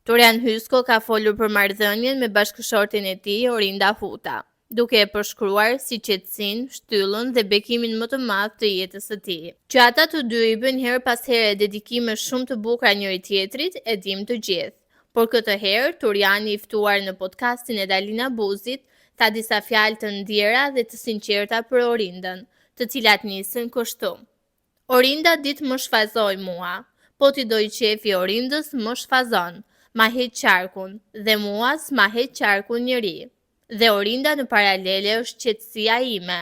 Torian Hysko ka folur për marrëdhënien me bashkëshorten e tij, Orinda Huta, duke e përshkruar si qetësinë, shtyllën dhe bekimin më të madh të jetës së tij. Që ata të dy i bëjnë her pas here dedikime shumë të bukura njëri tjetrit, e dim të gjithë. Por këtë herë, Toriani i ftuar në podcastin e Dalina Buzit tha disa fjalë të ndjera dhe të sinqerta për Orindën, të cilat nisën kështu. Orinda ditë më shfazoi mua, po ti doj qefi Orindës më shfazon, ma heq qarkun, dhe mua s'ma heq qarkun njëri. Dhe Orinda në paralele është qetësia ime.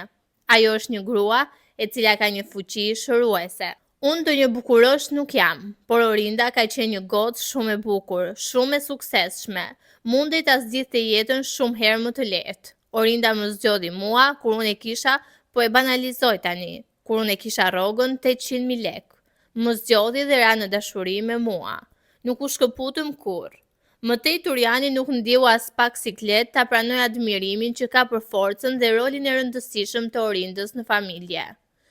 Ajo është një grua e cila ka një fuqi shëruese. Unë do një bukurosh nuk jam, por Orinda ka qenë një gotë shumë e bukur, shumë e suksesshme. Mundej ta zgjidhte jetën shumë herë më të lehtë. Orinda më zgjodhi mua kur unë e kisha, po e banalizoj tani, kur unë e kisha rrogën 800.000 lekë. Më zgjodhi dhe ra në dashuri me mua. Nuk u shkëputëm kur. Mëtej Toriani nuk ndjeu as pak siklet ta pranoj admirimin që ka për forcën dhe rolin e rëndësishëm të Orindës në familje.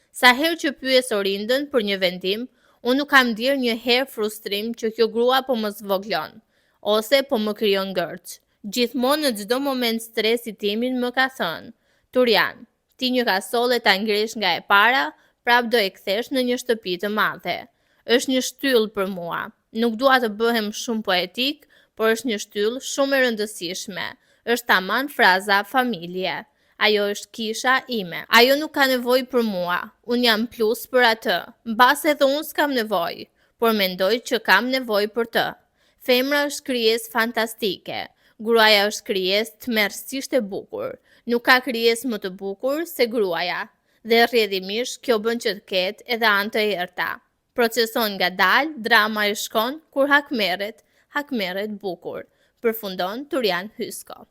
Sa herë që pyes Orindën për një vendim, unë nuk kam ndier një herë frustrim që kjo grua po më zvoglon, ose po më krijon gërç. Gjithmonë në çdo moment stresi timin më ka thënë: Torian, ti një kasole ta ngresh nga e para, prap do e kthesh në një shtëpi të madhe. Është një shtyllë për mua. Nuk dua të bëhem shumë poetik, por është një shtyllë shumë e rëndësishme. Është taman fraza familje. Ajo është kisha ime. Ajo nuk ka nevojë për mua. Unë jam plus për atë. Mbas edhe unë s'kam nevojë, por mendoj që kam nevojë për të. Femra është krijesë fantastike. Gruaja është krijesë tmerrsisht e bukur. Nuk ka krijesë më të bukur se gruaja. Dhe rrjedhimisht kjo bën që të ketë edhe anë të errta. Proceson ngadalë, drama e shkon, kur hak merret bukur, përfundon Torian Hysko.